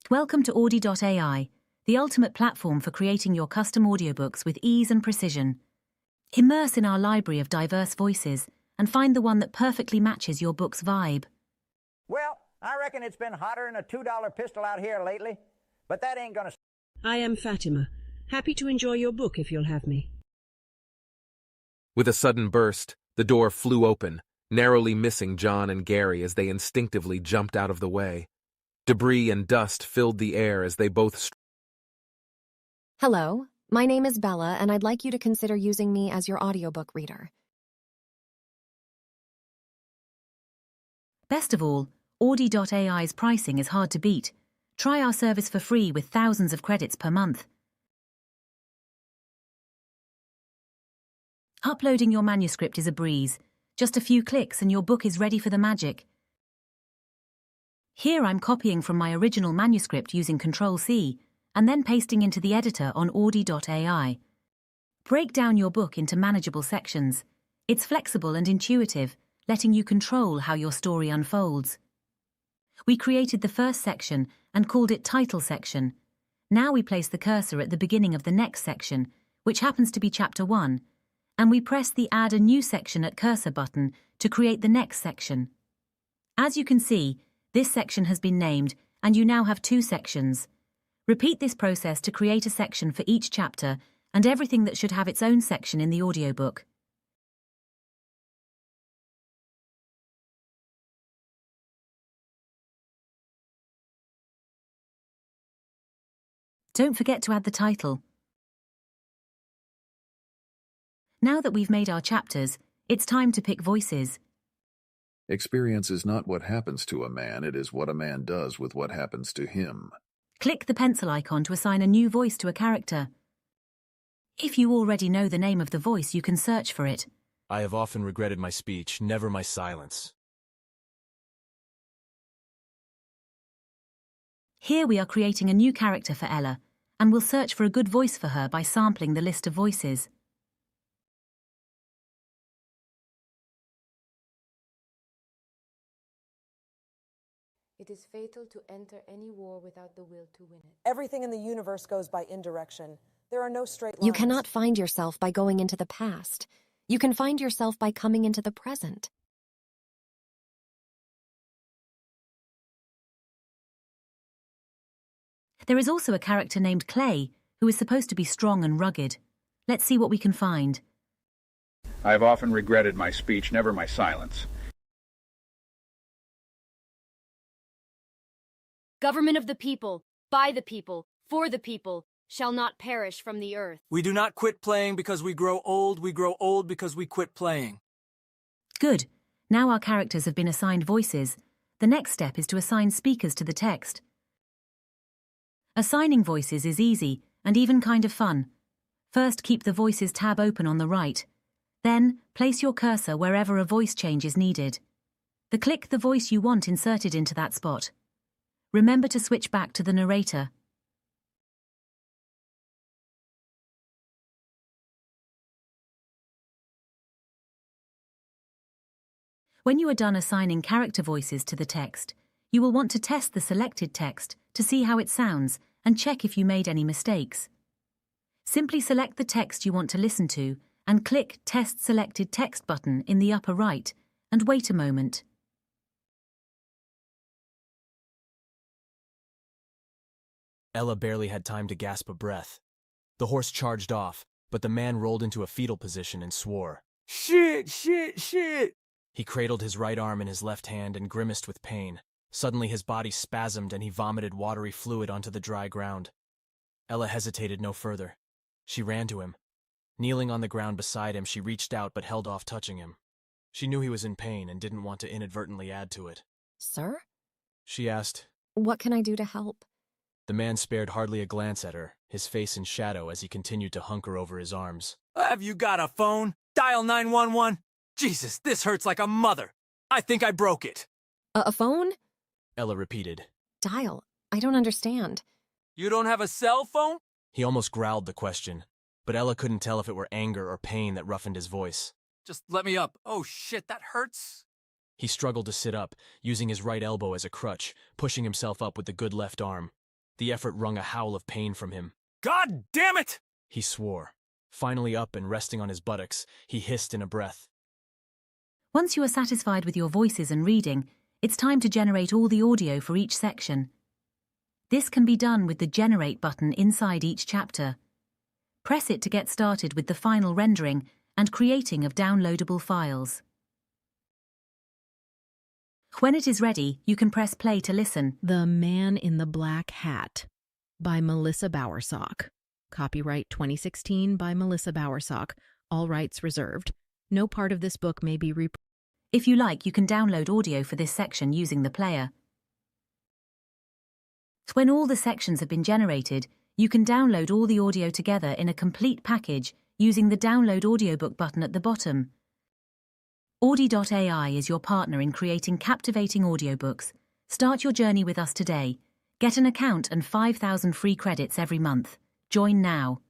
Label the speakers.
Speaker 1: Welcome to Audie.ai, the ultimate platform for creating your custom audiobooks with ease and precision. Immerse in our library of diverse voices and find the one that perfectly matches your book's vibe.
Speaker 2: Well, I reckon it's been hotter than a $2 pistol out here lately, but that ain't gonna...
Speaker 3: I am Fatima. Happy to enjoy your book if you'll have me.
Speaker 4: With a sudden burst, the door flew open, narrowly missing John and Gary as they instinctively jumped out of the way. Debris and dust filled the air as they both...
Speaker 5: Hello, my name is Bella, and I'd like you to consider using me as your audiobook reader.
Speaker 1: Best of all, Audie.ai's pricing is hard to beat. Try our service for free with thousands of credits per month. Uploading your manuscript is a breeze. Just a few clicks and your book is ready for the magic. Here I'm copying from my original manuscript using Ctrl-C and then pasting into the editor on Audie.ai. Break down your book into manageable sections. It's flexible and intuitive, letting you control how your story unfolds. We created the first section and called it Title Section. Now we place the cursor at the beginning of the next section, which happens to be Chapter 1, and we press the Add a New Section at Cursor button to create the next section. As you can see, this section has been named, and you now have 2 sections. Repeat this process to create a section for each chapter and everything that should have its own section in the audiobook. Don't forget to add the title. Now that we've made our chapters, it's time to pick voices.
Speaker 6: Experience is not what happens to a man, it is what a man does with what happens to him.
Speaker 1: Click the pencil icon to assign a new voice to a character. If you already know the name of the voice, you can search for it.
Speaker 7: I have often regretted my speech, never my silence.
Speaker 1: Here we are creating a new character for Ella, and we'll search for a good voice for her by sampling the list of voices.
Speaker 8: It is fatal to enter any war without the will to win it.
Speaker 9: Everything in the universe goes by indirection. There are no straight lines.
Speaker 5: You cannot find yourself by going into the past. You can find yourself by coming into the present.
Speaker 1: There is also a character named Clay, who is supposed to be strong and rugged. Let's see what we can find.
Speaker 10: I have often regretted my speech, never my silence.
Speaker 11: Government of the people, by the people, for the people, shall not perish from the earth.
Speaker 12: We do not quit playing because we grow old because we quit playing.
Speaker 1: Good. Now our characters have been assigned voices. The next step is to assign speakers to the text. Assigning voices is easy and even kind of fun. First, keep the Voices tab open on the right. Then, place your cursor wherever a voice change is needed. Click the voice you want inserted into that spot. Remember to switch back to the narrator. When you are done assigning character voices to the text, you will want to test the selected text to see how it sounds and check if you made any mistakes. Simply select the text you want to listen to and click Test Selected Text button in the upper right and wait a moment.
Speaker 7: Ella barely had time to gasp a breath. The horse charged off, but the man rolled into a fetal position and swore.
Speaker 12: Shit, shit, shit!
Speaker 7: He cradled his right arm in his left hand and grimaced with pain. Suddenly his body spasmed and he vomited watery fluid onto the dry ground. Ella hesitated no further. She ran to him. Kneeling on the ground beside him, she reached out but held off touching him. She knew he was in pain and didn't want to inadvertently add to it.
Speaker 5: Sir?
Speaker 7: She asked.
Speaker 5: What can I do to help?
Speaker 7: The man spared hardly a glance at her, his face in shadow as he continued to hunker over his arms.
Speaker 12: Have you got a phone? Dial 911. Jesus, this hurts like a mother. I think I broke it.
Speaker 5: A phone?
Speaker 7: Ella repeated.
Speaker 5: Dial. I don't understand.
Speaker 12: You don't have a cell phone?
Speaker 7: He almost growled the question, but Ella couldn't tell if it were anger or pain that roughened his voice.
Speaker 12: Just let me up. Oh shit, that hurts.
Speaker 7: He struggled to sit up, using his right elbow as a crutch, pushing himself up with the good left arm. The effort wrung a howl of pain from him.
Speaker 12: God damn it!
Speaker 7: He swore. Finally up and resting on his buttocks, he hissed in a breath.
Speaker 1: Once you are satisfied with your voices and reading, it's time to generate all the audio for each section. This can be done with the Generate button inside each chapter. Press it to get started with the final rendering and creating of downloadable files. When it is ready, you can press play to listen.
Speaker 13: The Man in the Black Hat by Melissa Bowersock. Copyright 2016 by Melissa Bowersock. All rights reserved. No part of this book may be
Speaker 1: If you like, you can download audio for this section using the player. When all the sections have been generated, you can download all the audio together in a complete package using the Download Audiobook button at the bottom. Audie.ai is your partner in creating captivating audiobooks. Start your journey with us today. Get an account and 5,000 free credits every month. Join now.